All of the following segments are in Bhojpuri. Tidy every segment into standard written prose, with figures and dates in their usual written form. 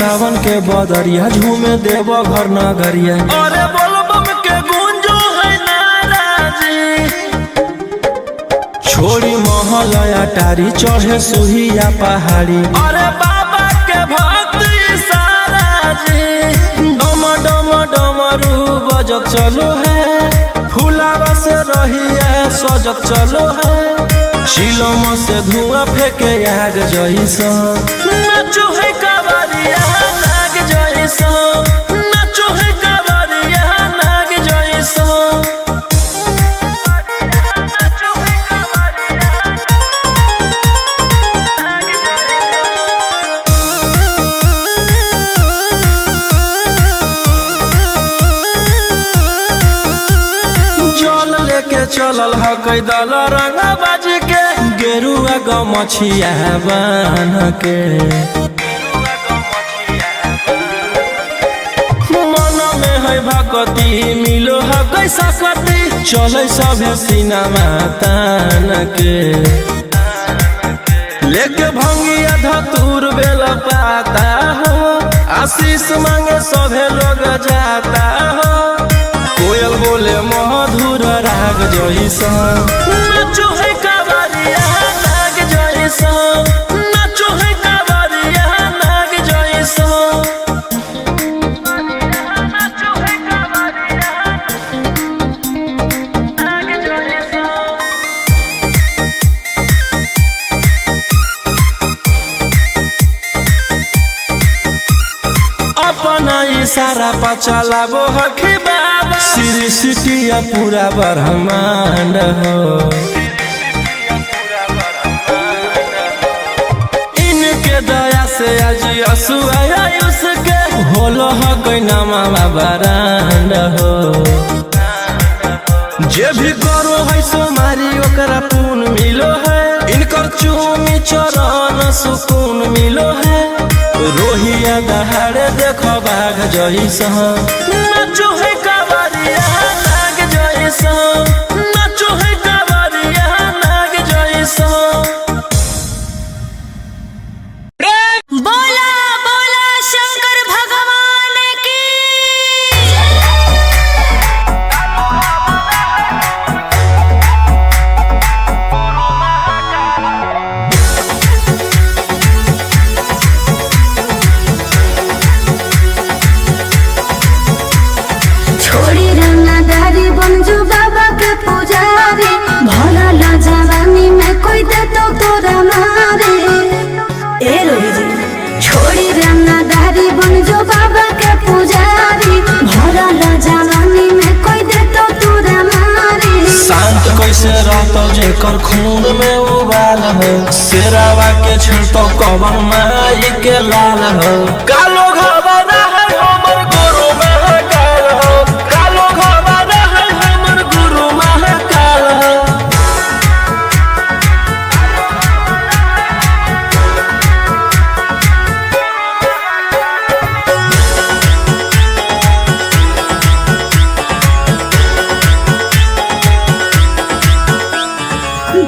सावन के बदरिया झूमे देव घर नगरिया। अरे बोलबम के गूंजो है नाराजी, छोड़ी महलया टारी चढ़े सुहिया पहाड़ी। अरे बाबा के भक्त सारा जी, डम डम डमरू बजत चलो है, फुलावा से रहिया सजत चलो है। शिलम से धुआं फेंके आग जैसा, नाचो है कावरिया नाग जैसा, नाचो है कावरिया नाग जैसा। जल लेके चलल ह कैदल रंगा बाज के, गेरुआ गमछिया बान के। मन में है भक्ति मिलो है कैसा कति, चले सभे सिनेमा तान के। लेके भंगिया धतूर बेल पाता हो, आशीष मांगे सभे लोग जाता हो। कोयल बोले मधुर राग जैसा, नाचो है कावरिया नाग जैसा, नाचो है कावरिया नाग जैसा। नाचो है कावरिया नाग जैसा। अपना इशारा पर चलाबो हखी बाबा, श्री सिटिया पूरा ब्रह्मांड हो। इनके दया से आज असुआ उसके, होलो हकई नामा बरांड हो। जे भी करो है सोमारी ओकरा पुण्य मिलो है, इनकर चूमी चरण सुकून मिलो है। रोहिया दहाड़े देखो बाघ जैसा, नाचो है कावरिया नाग जैसा, नाचो है कावरिया नाग जैसा। बोला बोला शंकर भगवान की। छोड़ी रंगदारी बन जो बाबा के पुजारी, भला ला जवानी में कोई दे तो तोरा मारे। ए रोही जी छोड़ी रंगदारी बन जो बाबा के पुजारी, भला ला जवानी में कोई दे तो तोरा मारे। शांत कैसे रहतो जेकर खून में उबाल हो, शेरावा के छिड़तो कवन माई के लाल हो। कालो घबरा है हमर गुरु महाकाल हो, कालो घबरा है हमर गुरु महाकाल हो।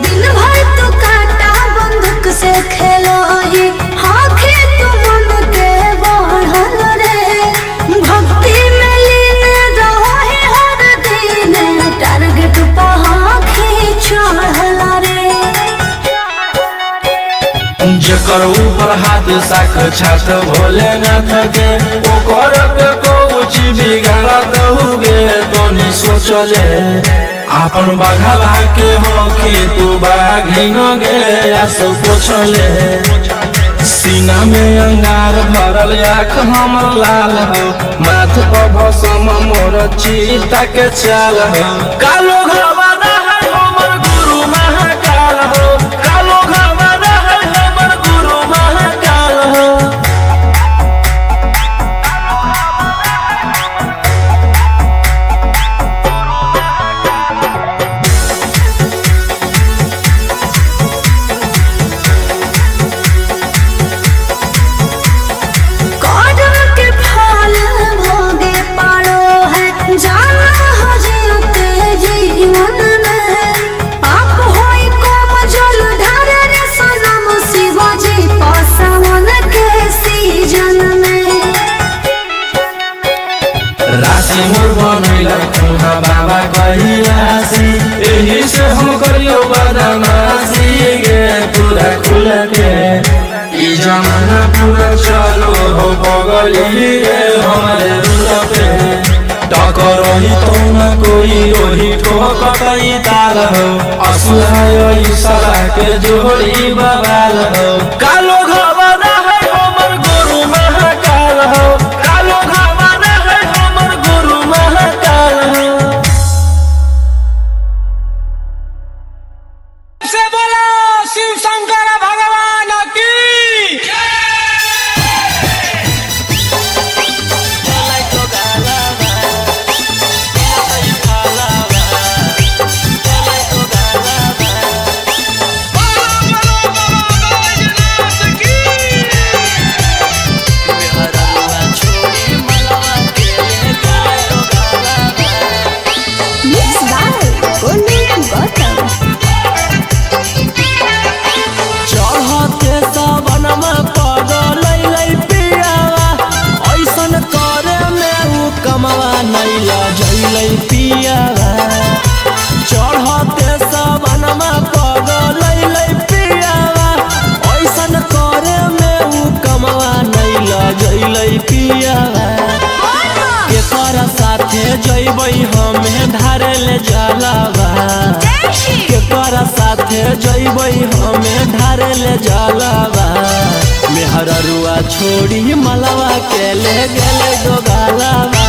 दिन भर तू काटा बंदूक से खेलो ही, हाँ खेत मन के बढ़ल रे। भक्ति में लीन रहो ही हर दिन, टारगेट पर आँखें चढ़ल रे। जेकर ऊपर हाथ साक्षात भोलेनाथ के, ओकर के कुछ बिगाड़त हुए तो नहीं सोचले। आपन बघला के हो कि तू बाघिन गे आस पोछले। सीना में अंगार भरल आँख हमर लाल हो, माथ पर भसम मोर चीता के चाल हो। कालो घबरा है हमर गुरु महाकाल हो, कालो घबरा है हमर गुरु महाकाल हो। कौन के फल भोगे पारो है, जाना हो जीते जीवन खासी मोर बनैला तुहा बाबा कहियासी एही से हम करियो बदमाशी गे पूरा खुल के ई जमाना पूरा चलो हो बगली रे हमारे रूल पे टकरही तो न कोई ओही ठोकतई ताल हो असुहाय सला के जोड़ी बवाल हो कालो घबरा है हमर गुरु महाकाल हो कालो घबरा है हमर गुरु महाकाल हो से बोला शिव शंकर भगवान की चढ़ते सबनमा पगलै पियावा ऐसन करे में उ कमवा नैला जैलै पियावा चढ़ते सबनमा पगलै पियावा ऐसन करे में उ कमवा नैला जैलै पियावा केकरा साथे जैबै हमे धारे ले जलावा केकरा साथे जैबै हमे ढारे ले जलावा मेहररुआ छोड़ी मलवा के ले गेले दोगालावा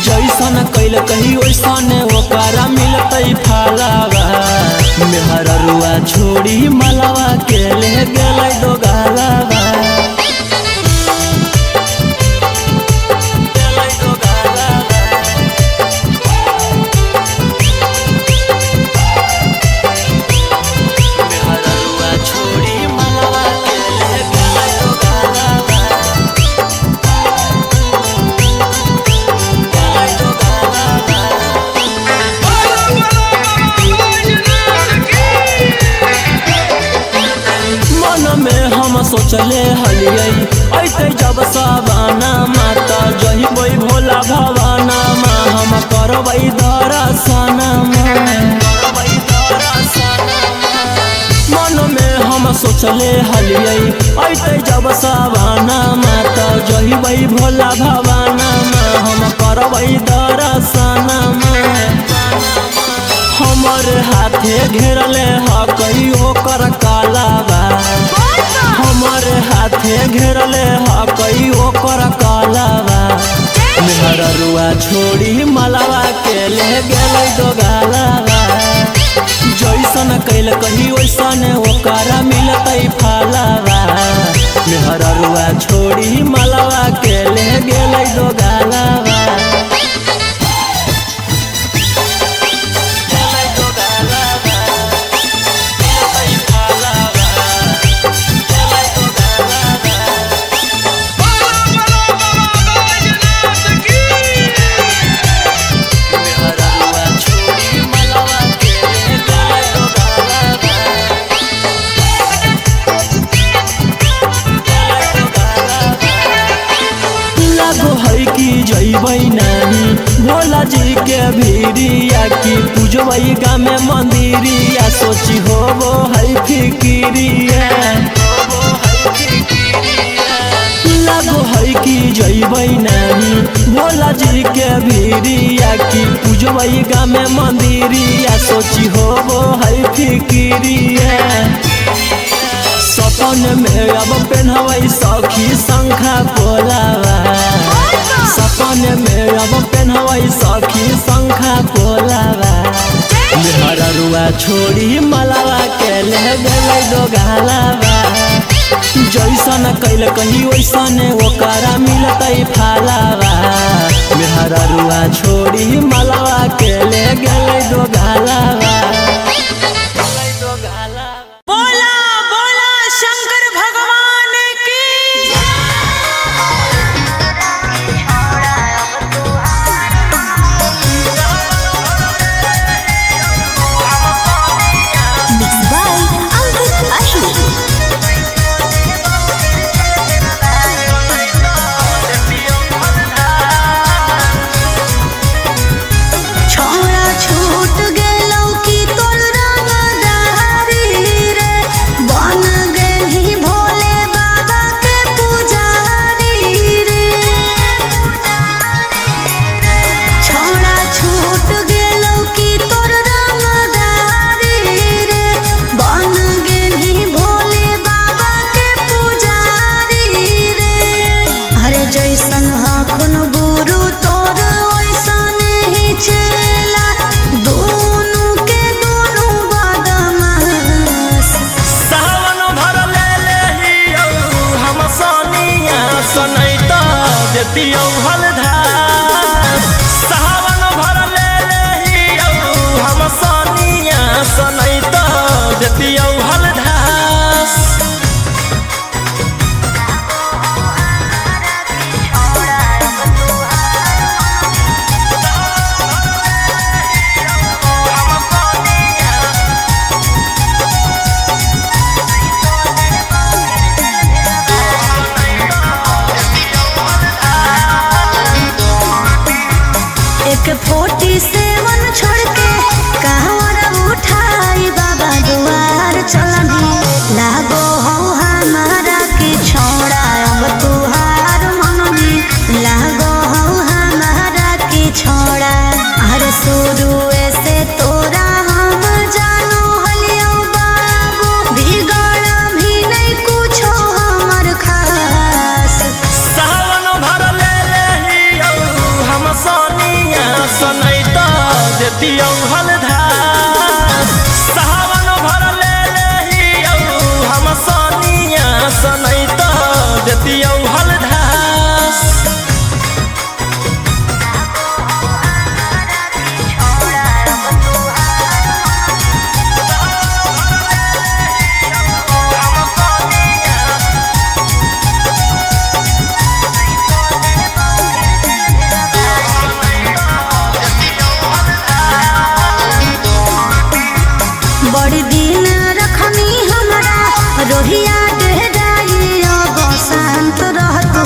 जैसन कैल कही वैसन ओकरा मिलतै फालावा मेहररुआ छोड़ी मलवा के ले गेले दोगालावा सोचले हलियै ऐते जब सवाना माता जहिबै भोला भवाना मा हम करबै दर्शन मन में हम सोचले हलियै ऐते जब सवाना माता जहिबै भोला भवाना मा हम करबै दर्शन हमर हाथे घेरले ह कहियो कर कालावा हमर हाथे घेरले ह कहियो कर कालावा मेहररुआ छोड़ी मलवा के ले गेलै दोगालावा जैसन कैल कही वैसन ओकरा मिलतै फालावा मेहररुआ छोड़ी मलवा के ले गेलै दोगालावा जैबै नानी भोला जी के भीरिया की पूजबै गामे मंदिरिया सोची होबो है फिकिरिया लागो है कि जैबै नानी भोला जी के भीरिया की पूजबै गामे मंदिरिया सोची होबो है फिकिरिया सपन में अब पेन्हबै सखी शंखा पोलावा सपन में अब पेन्हबै सखी शंखा पोलावा मेहररुआ छोड़ी मलवा के ले गेलै दोगालावा जैसन कैल कही वैसन ओकरा मिलतै फालावा मेहररुआ छोड़ी मलवा के ले गेलै दोगालावा जैसन हखन गुरु तोर वैसन ही चेला दोनों के दोनों बदमाश सावन भर ले लेहियो हम सोनिया सनैता देतियो हलधार सावन भर ले लेहियो हम सोनिया सनैता देतियो हलधार एक 47 छोड़ के कहवर उठाई बाबा दुआर चलनी लागो हो हमारा के छोड़ा अब तुहार मननी लागो हो हमारा के छोड़ा हर शुरू से तोरा हम जानो हलियो बाबू बिगड़ भी नहीं कुछो हमर खास सावन भर ले लेहियो हम सोनिया सनैता देतियो हलधार सावन भर ले लेहियो हम सोनिया सनैता देतियो हलधार बड़ी दिन रखनी हमारा रोहिया डेराई अब शांत रहतू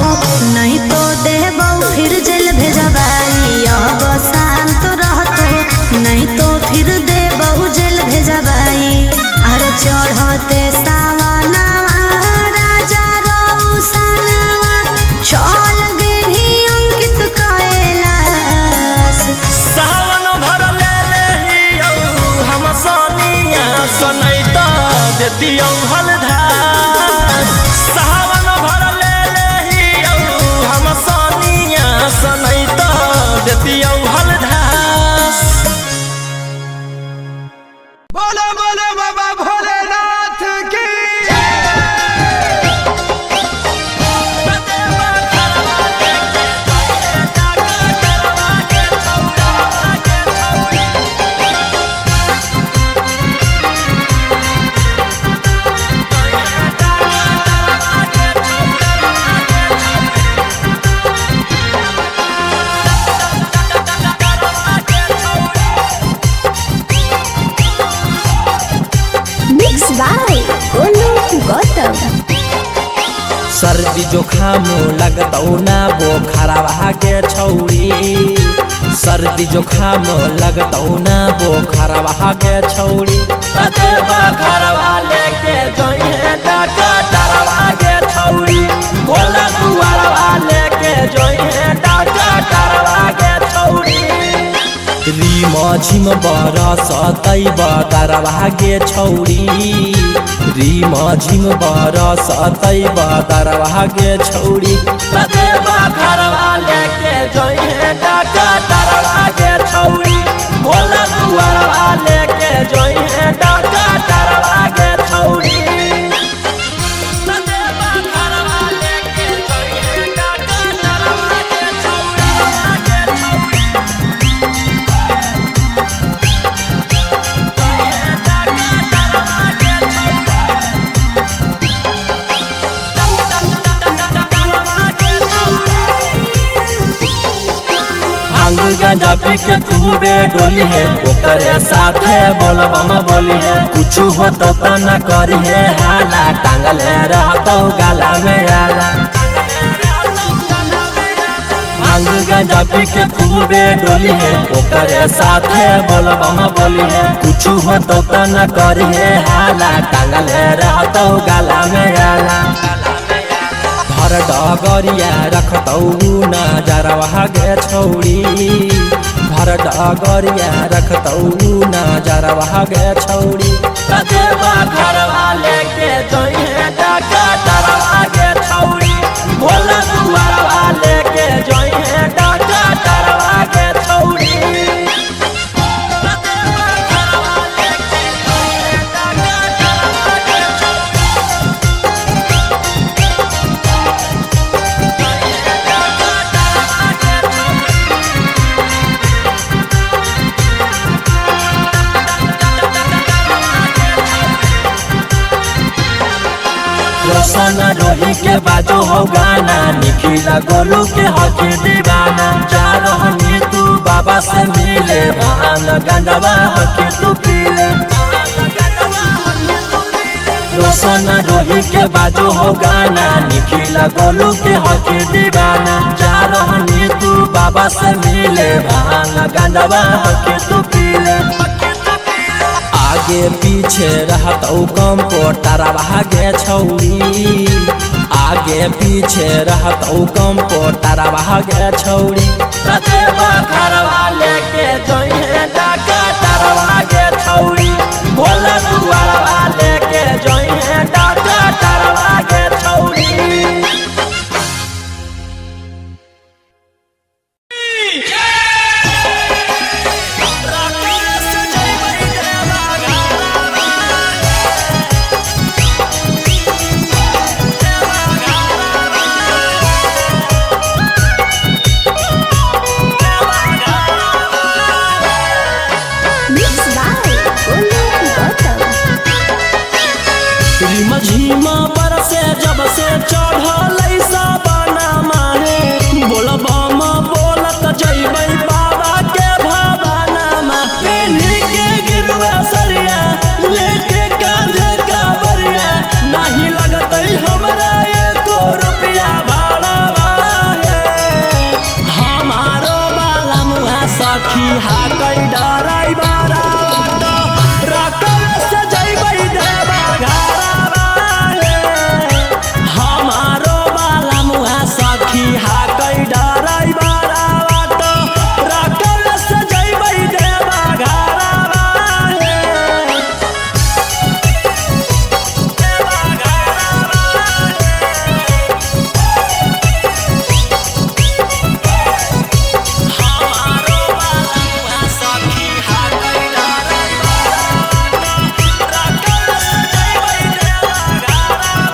नहीं तो देबौ फिर जेल भेजबाई अब शांत रहतू नहीं तो फिर देबौ जेल भेजबाई अरे चढ़ते सावना राजा रौसनवा चल गेली अंकित कैलाश सावन भर ले लेहियो हम सोनिया सनैता देतियो हलधार सावन भर ले लेहियो हम सोनिया सनैता देतियो हलधार बोलो बोलो बाबा भोलेनाथ की मिक्स बाय गोलू गौतम सर्दी जोखाम लगतौ ना बोखरवा के छौरी सर्दी जोखाम लगतौ ना बोखरवा के छौरी कतेबा घरवा लेके जोइहे डॉक्टरवा के छौरी भोला दुआरवा लेके जोइहे डॉक्टरवा के छौरी रीम झिम बरसतै बदरवा के छौरी रीम झिम बरसतै बदरवा के छौरी कतेबा घरवा लेके जोइहे डॉक्टरवा के छौरी भोला दुआरवा लेके जोइहे डॉक्टरवा के छौरी कतेबा घरवा लेके जोइहे डॉक्टरवा के छौरी भांग गांजा पी के खूबे डोली है ओकरे साथे बोलबम बोली है कुछ हो तो न करी है हाला टांगल रहतो गाला में आला भांग गांजा पी के खूबे डोली है ओकरे साथे बोलबम बोली है कुछ हो तो न करी है हाला टांगल रहतो गाला में आला भर डगरिया रखतौ नजरवा गे छौरी भर डगरिया रखतौ नजरवा गे छौरी कतेबा घरवा लेके जोइहे डॉक्टरवा गे छौरी भोला दुआरवा लेके रोशन रोही के बाजो हो गाना, निखिला गोलू के हकी दीवाना। जा रहनी तू बाबा से मिले, भान गंजवा हकी तू पीले। रोशन रोही के बाजो हो गाना, निखिला गोलू के हकी दीवाना। जा रहनी तू बाबा से मिले, भान गंजवा हकी तू पीले। आगे पीछे रहत कम पोटारा भागे छौरी, आगे पीछे रहत कम पोटारा भागे छौरी। रते बखरवा लेके जइहे डाका तारवा गे छौरी, भोला दुआरवा लेके जइहे डाका तारवा गे छौरी। झीमा बरसे जब से चढ़ल साबना माहे, बोलबम बोलत जइबै बाबा के भवाना मा। पेन्ही के गिरवा सरिया लेके कांधे कावरिया, नहीं लगतै हमरा एको रुपया भाड़ा है। हमारो बाला मुहा सखी हाकै डराई बारा रकम से जइबै देवा घरवा। हमारो बाला मुहा सखी हाकै डराई बारा रकम से जइबै देवा घरवा। हमारो बाला मुहा सखी हाकै डराई बारा रकम से जइबै देवा घरवा।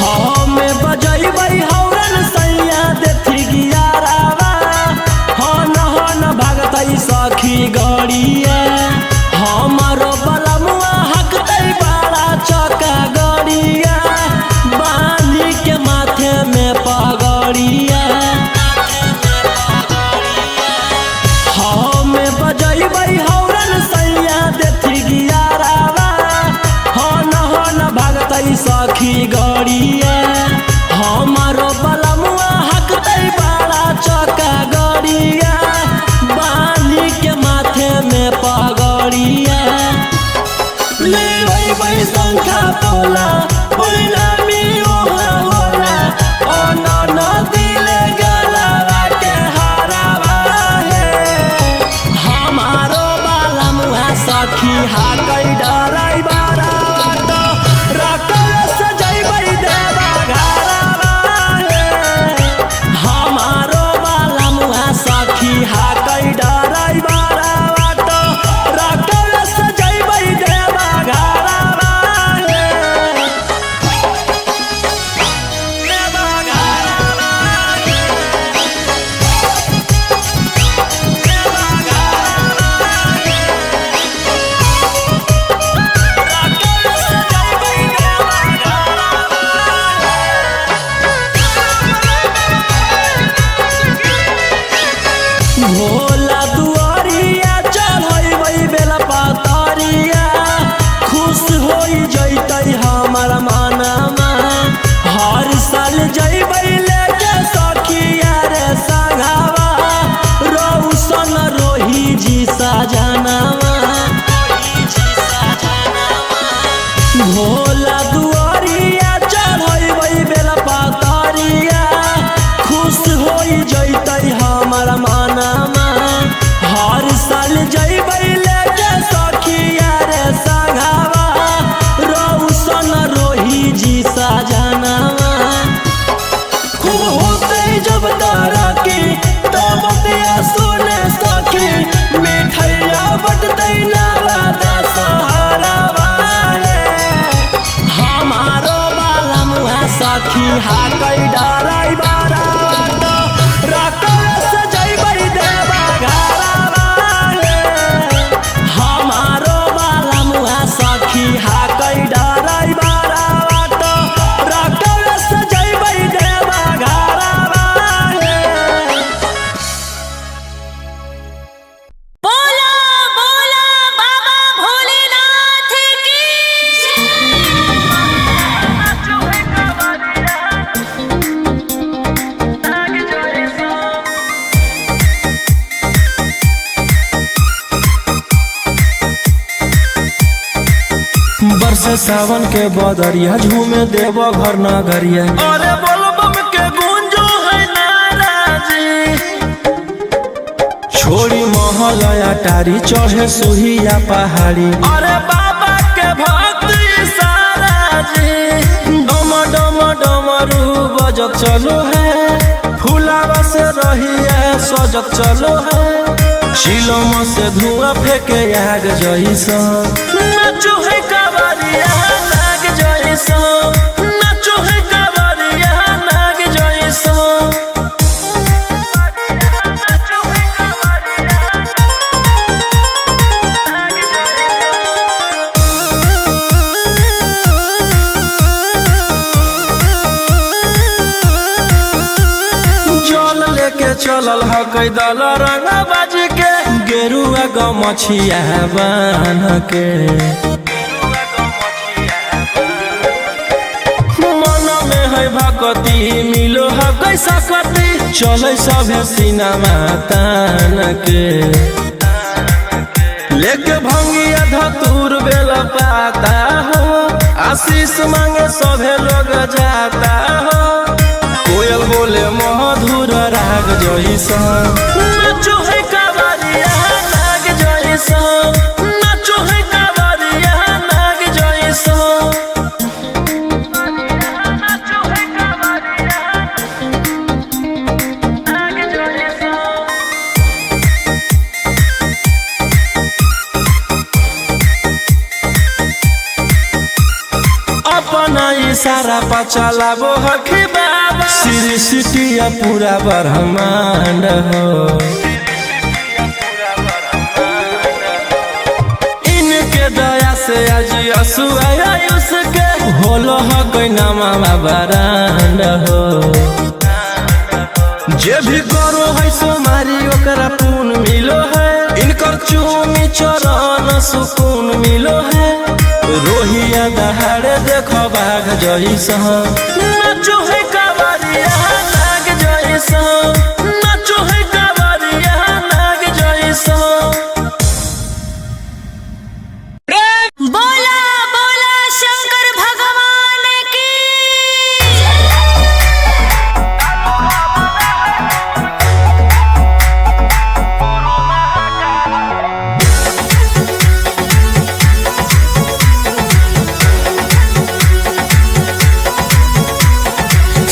हमें बजैबै हौरन सैया देथी गियारावा, हन भागतै सखी गड़िया। हमारो बलमुआ हकतै बाड़ा चका गड़िया, बांधी के माथे में पगड़िया। हमें बजैबै हौरन सैया देथी गियारावा, हन भागतै सखी गड़िया। हमारो बलमुआ हकतै बाड़ा चका गड़िया, बांधी के माथे में पगड़िया। लेबै शंखा पोला परिणामी ओहा होला, अन दिले गलवा के हरावा है। हमारो बाला मुहा सखी हाकै डराई बारा रकम से जइबै देवा घरवा है। हमारो बाला मुहा सखी हाकै डराई बारा रकम से जइबै देवा घरवा है। देवा घरवा है। देवा घरवा है। रकम से जइबै देवा घरवा है। भोला दुआरिया चढ़ैबै बेला पातरिया, खुश होई जइतै हमर मनमा। हर साल जइबै लेके सखिया रे संगवा, रोशन रोही जी सजनवा। भोला दुआरिया चढ़ैबै बेला पातरिया, खुश होई जइतै हमर मनमा। बरसे सावन के बदरिया झूमे देव घर नगरिया। अरे बोलबम के गूंजो है नाराजी, छोड़ी महल अटारी चढ़े सुहिया पहाड़ी। अरे बाबा के भक्ति सारा जी, डम डम डमरू बजत चलो है, फुलावा से रहिया सजत चलो है। शिलोम से धुआं फेंके आग जैसा, नाचो है कावरिया नाग जैसा, नाचो है कावरिया नाग जैसा। जल लेके चलल ह कैदल रंग बाज के, गेरुआ गमछिया बान्ह के। मन में है भक्ति मिलो है कैसा कति, चले सभे सिनेमा तान के। लेके भंगिया धतूर बेल पाता हो, आशीष मांगे सभे लोग जाता हो। कोयल बोले मधुर राग जैसा, नाचो है कावरिया नाग जैसा, नाचो है कावरिया नाग जैसा। नाचो है कावरिया नाग जैसा। अपना इशारा पर चलाबो हखी बाबा, श्री सिटिया पूरा ब्रह्मांड हो। इनके दया से आज असुआ उसके होलो ह कोई नामा बरांड हो। जे भी करो है सोमारी ओकरा पुण्य मिलो है, इनकर चूमी चरण सुकून मिलो है। रोहिया दहाड़े देखो बाघ जैसा, नाचो है कावरिया नाग जैसा, नाचो है कावरिया नाग जैसा। बोला बोला शंकर भगवान की।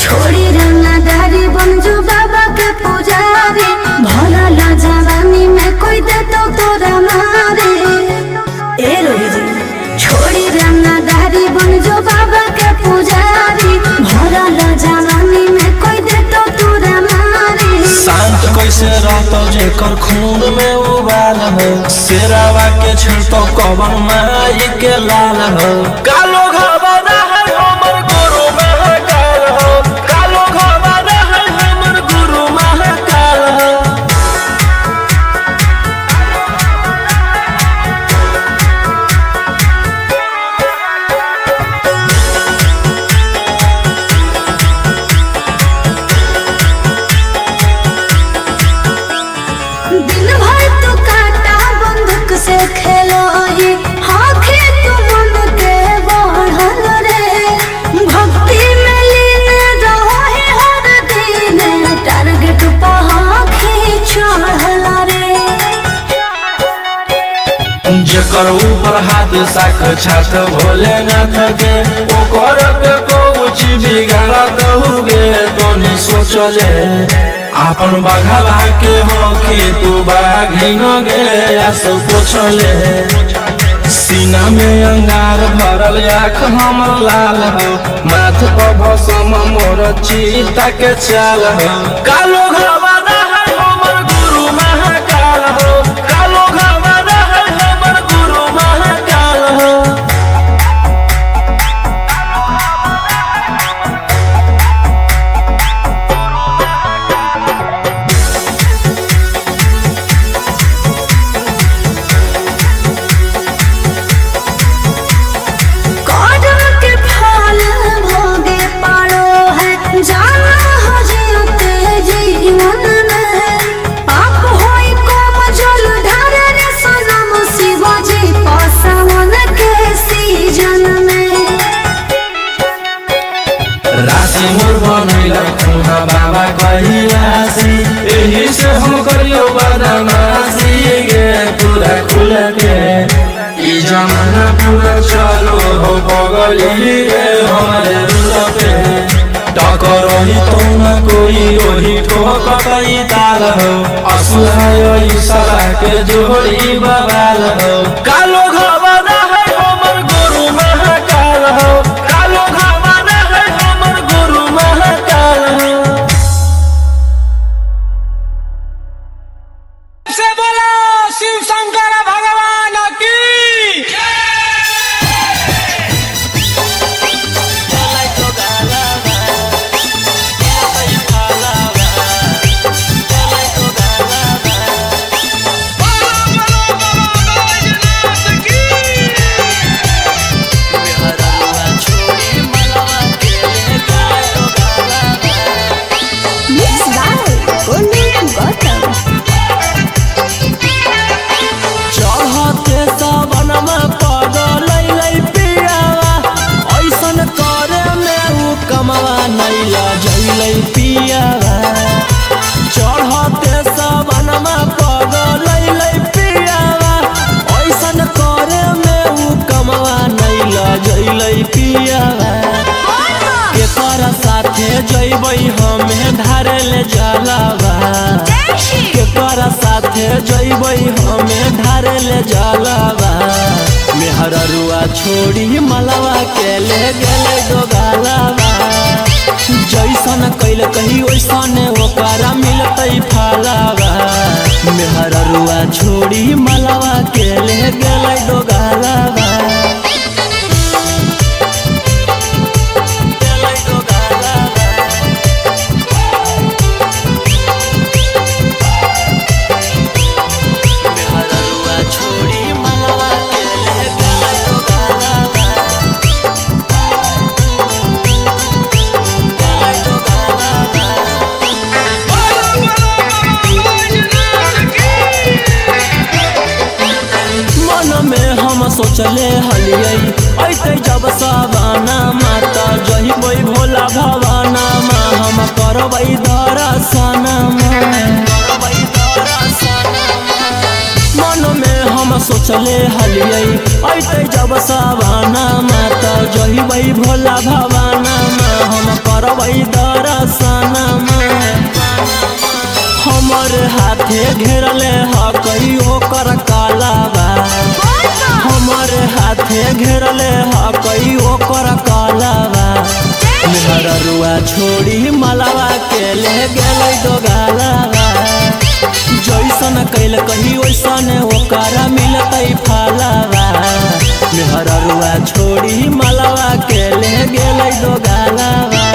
छोड़ी रंगदारी बन जो बाबा के पुजारी, भला ला जवानी में कोई दे तो तोरा मारे। ए रोही जी, छोड़ी रंगदारी बन जो बाबा के पुजारी, भला ला जवानी में कोई दे तो तोरा मारे। शांत कैसे रहतो जेकर खून में उबाल हो, शेरावा के छिड़तो कवन माई के लाल हो। कालो घबरा है हमर गुरु महाकाल हो, कालो घबरा है हमर गुरु महाकाल हो। दिन भर तू काटा बंदूक से खेलो ही, आँखें तू मन के बढ़ल रे। भक्ति में लीन रहो ही हर दिन, टारगेट पर आँखें चढ़ल रे। जेकर ऊपर हाथ साक्षात भोलेनाथ के, ओकर के कुछ बिगाड़त हुए तो नहीं सोचले। आपन बघला के हो कि तू बाघी न गे आस पोछले। सीना में अंगार भरल आँख हमर लाल हो, माथ पर भसम मोर चीता के चाल हो। कालो घबरा है हमर गुरु महाकाल हो, कालो घबरा है हमर गुरु महाकाल हो। कदम के फल भोगे पारो है, जाना हो जियो तेजी मन पगली रे हमारे दिल पे टकरही तो न कोई ओही ठोकतई ताल हो असुहाय इशारा के जोड़ी बवाल हो कालो घावाना है हमर गुरु महाकाल हो कालो घावाना है हमर गुरु महाकाल हो से बोला शिव शंकर भगवान की चढ़ते सबनमा पगलै पियावा ऐसन करे में उ कमवा नहीं लजैलै पियावा केकर साथे जइबै हमें धारे ले जलावा केकर साथे जइबै हमें धारे ले जलावा मेहररुआ छोड़ी मलवा के ले गेलै दोगालावा जैसन कैल कही वैसन ओकरा मिलतै फलावा मेहररुआ छोड़ी मलवा के ले गेलै दोगालावा सोचले हलियै ऐते जब सवाना माता जहिबै भोला भवाना मा हम करबै दर्शन मन में हम सोचले हलियै ऐते जब सवाना माता जहिबै भोला भवाना मा हम करबै दर्शन हमर हाथे घेरले हकई ओकर कालावा हमर हाथे घेरले हकई ओकर कालावा मेहररुआ छोड़ी मलवा के ले गेलै दोगालावा जैसन कैल कही वैसन ओकरा मिलतै फलावा मेहररुआ छोड़ी मलवा के ले गेलै दोगालावा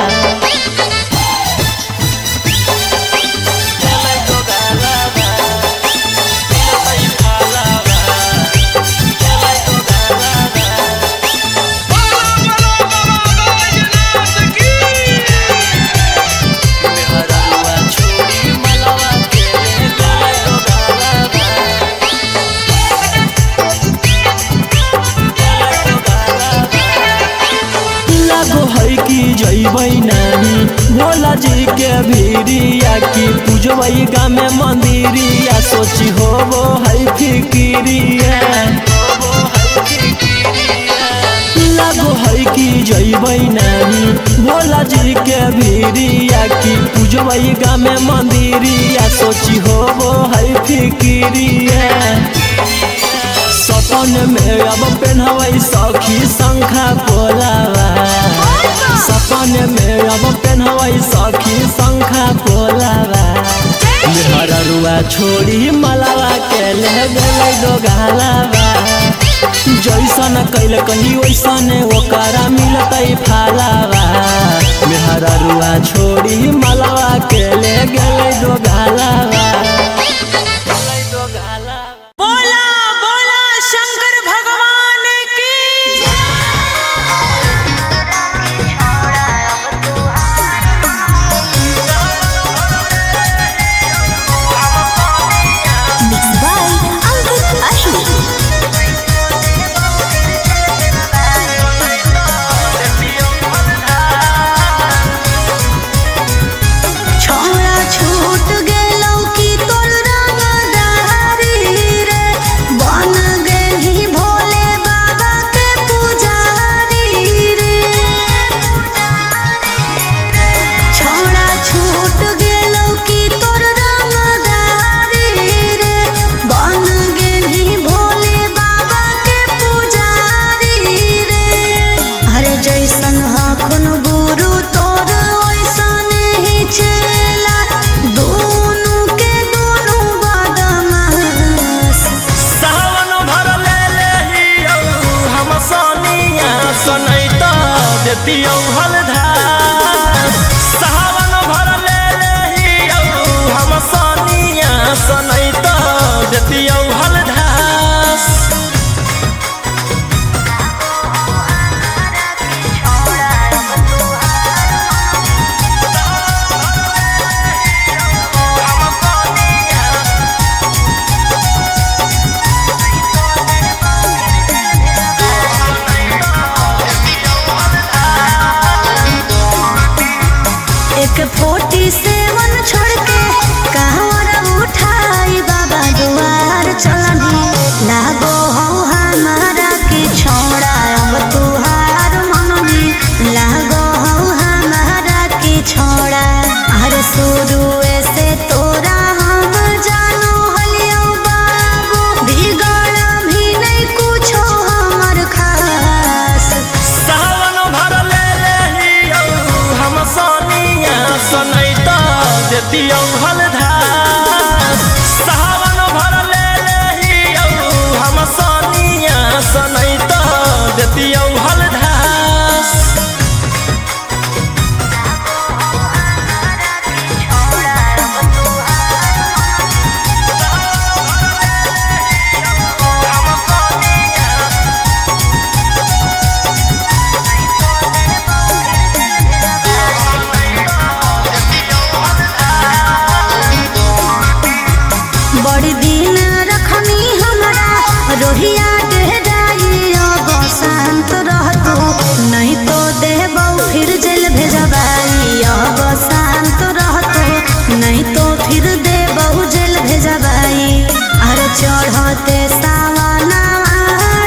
जइबै नानी भोला जी के भीरिया की पूजबै गामे मंदिरिया सोची होबो है फिकिरिया लागो है कि जइबै नानी भोला जी के भीरिया की पूजबै गामे मंदिरिया सोची होबो है फिकिरिया सपन में अब पहनबै सखी शंखा पोलावा सपन में अब पहनबै सखी शंखा पोलावा मेहररुआ छोड़ी मलवा के ले गेलै दोगालावा जैसन कैल कही वैसन ओकरा मिलतै फलावा मेहररुआ छोड़ी मलवा के ले गेलै दोगालावा छूट गेलौ की देतियौ हलधार सावन भर ले लेहियौ हम सनिया सनैत देतियौ हलधार एक 47 छोड़ के कहवर उठाई बाबा दुआर चलनी लागो हो हमारा के छोड़ा अब तुहार मननी लागो हो हमारा के छोड़ा अरे शुरू से तोरा हम जानो हलियो बाबू बिगड़ भी नहीं कुछो हमर खास सावन भर ले लेहियौ हम सनिया सनैत देतियौ हलधार सावन भर ले लेहियौ हम सनिया सनैत देतियौ हलधार बड़ी दिन रखनी हमारा रोहिया डेराई अब शांत रहतो नहीं तो देबौ फिर जेल भेजबाई अब शांत रहतो नहीं तो फिर देबौ जेल भेजबाई अरे चढ़ते सावना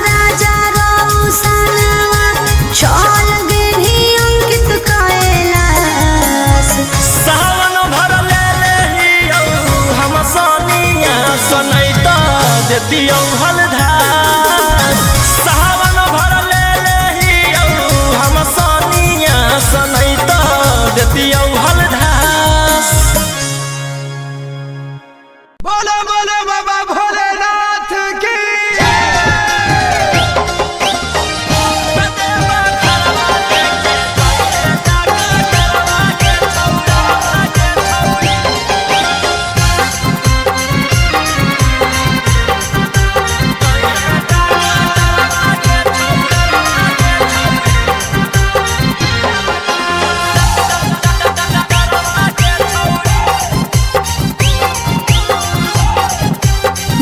राजा रौसनवा चल गेली अंकित कैलाश सावन भर ले लेहियौ हम सनिया सनैत देतियौ हलधार सावन भर ले लेहियौ हम सनिया सनैत देतियौ हलधार बोलो बोलो बाबा भोलेनाथ की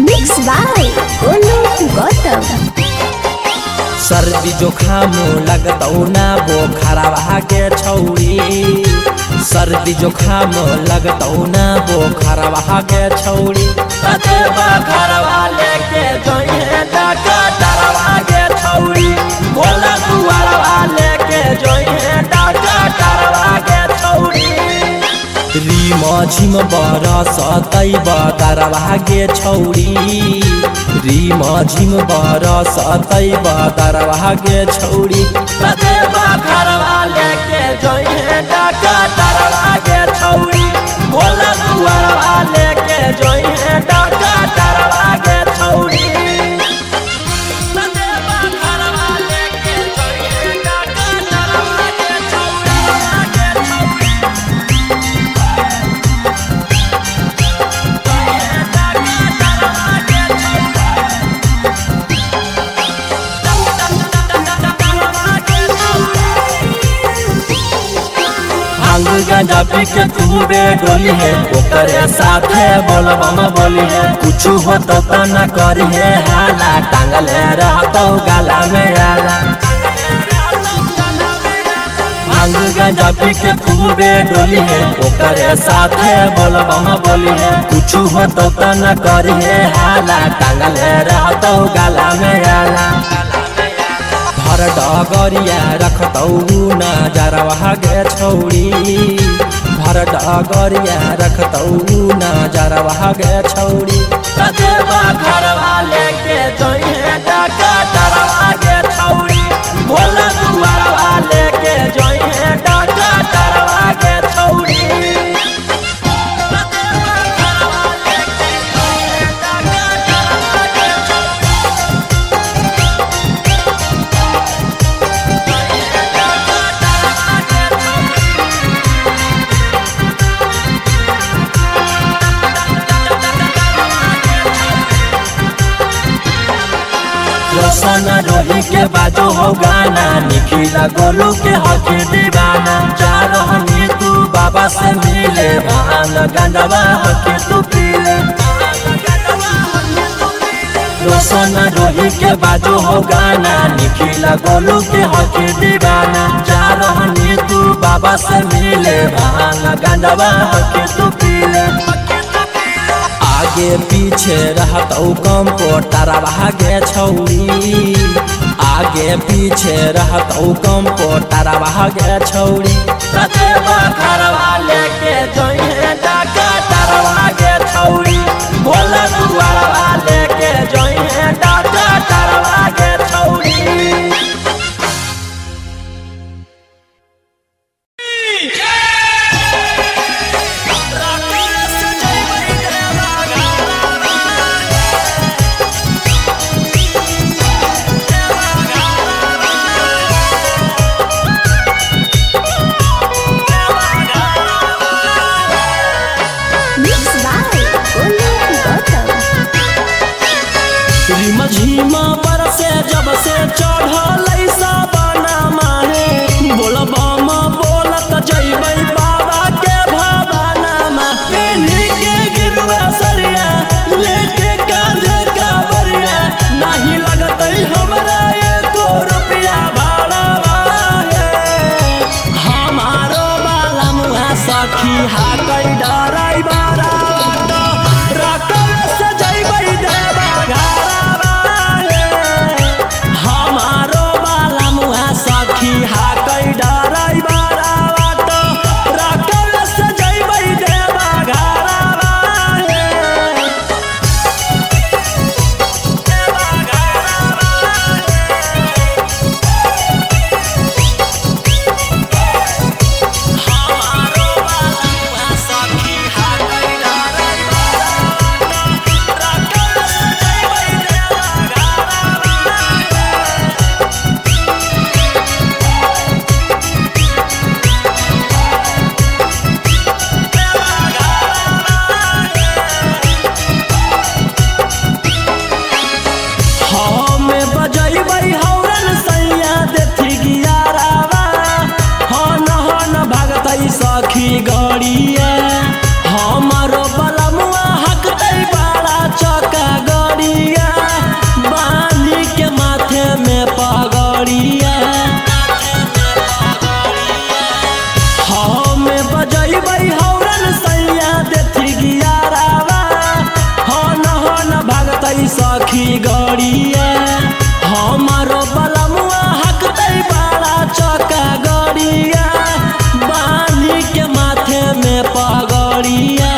Mixed by Olu Gautam. सर्दी जोखाम लगतौ ना बोखरवा के छौरी सर्दी जोखाम लगतौ ना बोखरवा के छौरी कतेबा घरवा लेके जोइहे डकटरवा के छौरी भोला दुआरवा लेके जोइहे डकटरवा के छौरी रीम झिम बरसतै बदरवा गे छौरी रीम झिम बरसतै बदरवा गे छौरी कतेबा घरवा लेके जोइहे डकटरवा गे छौरी भोला दुआरवा लेके जोइहे डकटरवा गे छौरी कतेबा घरवा लेके जोइहे डकटरवा गे छौरी भांग गांजा पी के खूबे डोली है ओकरे साथे बोलबम बोली है कुछ हो तो न करी है हाला टांगले रहतो गला में आला भांग गांजा पी के खूबे डोली है ओकरे साथे बोलबम बोली है कुछ हो तो न करी है हाला टांगले रहतो गला में आला हर डगरिया रखतौ नजरवा गे छौरी भर डगरिया रखतौ नजरवा गे छौरी कतेबा घरवा लेके जोइहे डकटरवा गे छौरी भोला दुआरवा लेके जोइहे डकटरवा गे छौरी रोशन रोही के बाजो हो गाना, निखिला गोलू के हक दीवाना। जा रहनी तू बाबा से मिले, भान गंजवा हक तू पीले। रोशन रोही के बाजो हो गाना, निखिला गोलू के हक दीवाना। जा रहनी तू बाबा से मिले, भान गंजवा हक तू पीले। आगे पीछे रहत कम पोटारा भागे छौरी, आगे पीछे रहत कम पोटारा भागे छौरी। रते बखरवा लेके जइहे डाका तारवा गे छौरी, भोला दुआरवा लेके जइहे डाका तारवा गे छौरी। झीमा पर से जब से चढ़ल साबना माहे, बोलबम बोलत जइबै बाबा के भवाना मा। पेन्ही के गिरुआ सरिया लेके कांधे कावरिया, नहीं लगतै हमरा एको रुपया भाड़ा है। हमारो बाला मुहा सखी हाकै डराई बारा, रकम से जइबै देवा घरा। सखी हाकै डराई बारा बाटो, रकम से जइबै देवा घरा। हमारो बाला सखी हाकै डराई बारा, रकम से जइबै देवा घरा। सखी गड़िया हमारो बलमुआ हकतै बड़ा चौका गड़िया, बांधी के माथे में पगड़िया। हमें बजैबै हौरन सैया देथी गियारावा, हन भागतै सखी गड़िया। हमारो बलमुआ हकतै बड़ा चौका गड़िया, बांधी के माथे में पगड़िया।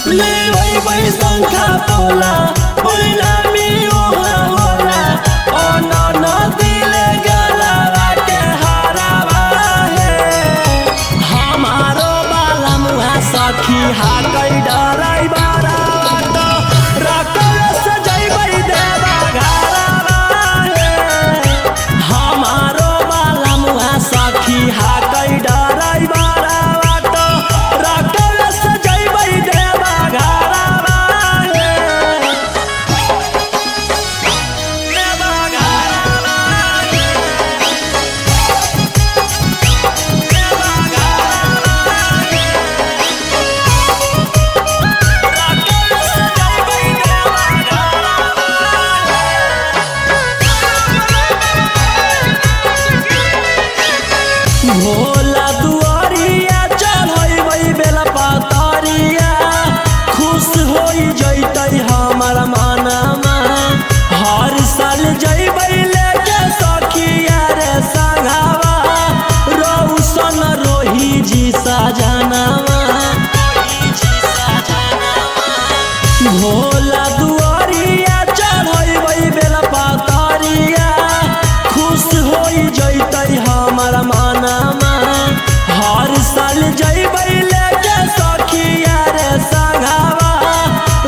लेबै शंखा तोला परिणामी ओहा होला, अनन दिले गला के हारावा है। हमारो बाला मुहा सखी हाकै डराई बारा, रकम से जइबै देवा घरा है। हमारो बाला मुहा सखी हाकै डराई बारा, रकम से जइबै देवा घरा है। देवा घरा है, देवा घरा है। रकम से जइबै देवा घरा है। भोला दुआरिया चढ़ैबै बेला पातरिया, खुश होई जइतै हमर मनमा। हर साल जइबै लेके सखिया रे संघवा, रोशन रोही जी सजनवा। भोला दुआरिया चढ़ैबै बेला पातरिया, खुश होई जइतै हमर मनमा। हर साल जइबै लेके सखिया रे संघवा,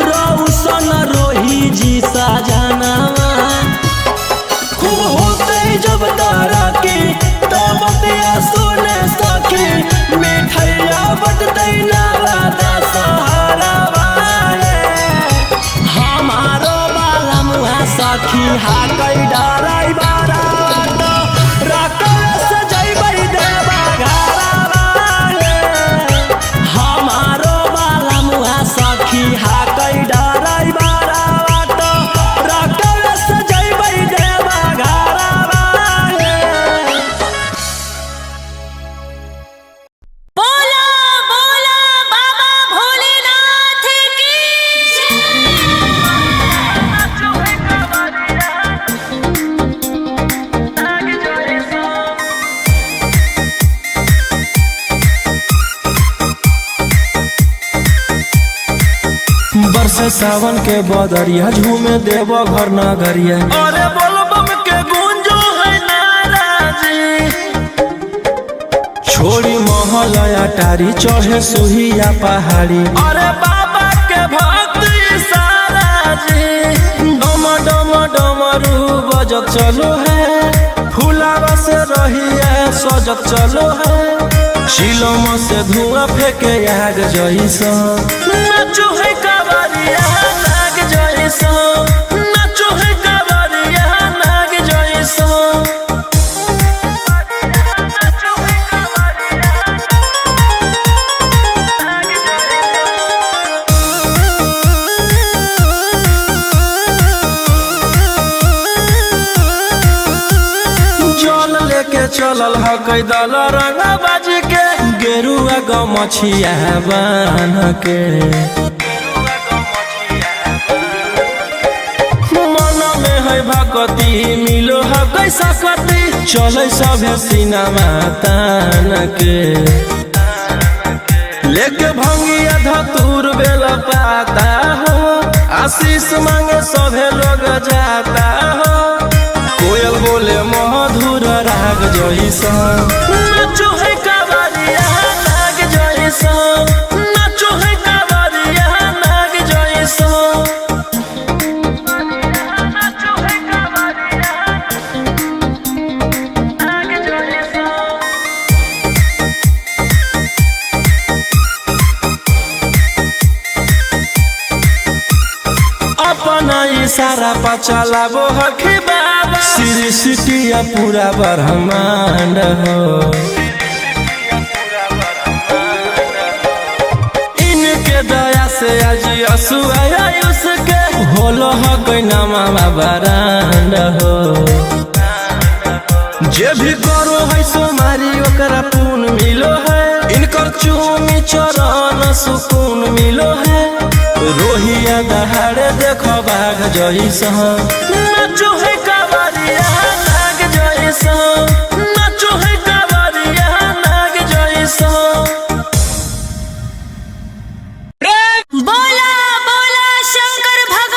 रोशन रोही जी सजनवा। खूब होतै जब तारा की तब बतिया सुने सखी, मिठैया बटतै नाला दा सहारावा है। सखी हा कई डराई बारा रकस जइबै देवा घरवा हमारो बाला मुआ सखी हा कई डराई बारा रकस जइबै देवा घरवा। बोला बोला बाबा भोलेनाथ की बरसे सावन के बदरिया झूमे देव घर नगरिया। अरे बोलबम के गूंजो है नाराजी। छोड़ी महल अटारी चढ़े सुहिया पहाड़ी। अरे बाबा के भक्त सारा जी। डम डम डमरू बजत चलो है फुलावा से रहिया सजत चलो है। शिलम से धुआं फेंके आग जैसा नाचो है कावरिया नाग जैसा। नाचो है कावरिया नाग जैसा। जल लेके चलल ह कैदल रंगा बाजी के गेरुआ गमछिया बान के। मन में है भगती मिलो है कैसा कती चले सभे सिनेमा तान के। लेके भंगिया धतूर बेल पाता हो आशीष मांगे सभे लोग जाता हो। कोयल बोले मधुर राग जैसा नाचो है कावरिया नाग जैसा। नाचो है कावरिया नाग जैसा। नाचो है कावरिया नाग जैसा। अपना इशारा पर चलाबो हखी बाबा श्री सिटिया पूरा ब्रह्मांड हो। इनके दया से आज असुआ उसके होलो ह कोई नामा बरांड हो। जे भी करो है सोमारी ओकरा पून मिलो है। इनकर चूमी चरण सुकून मिलो है। रोहिया दहाड़े देखो बाघ जैसा नाचो है कावरिया नाग जैसा। नाचो है कावरिया नाग जैसा। बोला बोला शंकर भगवान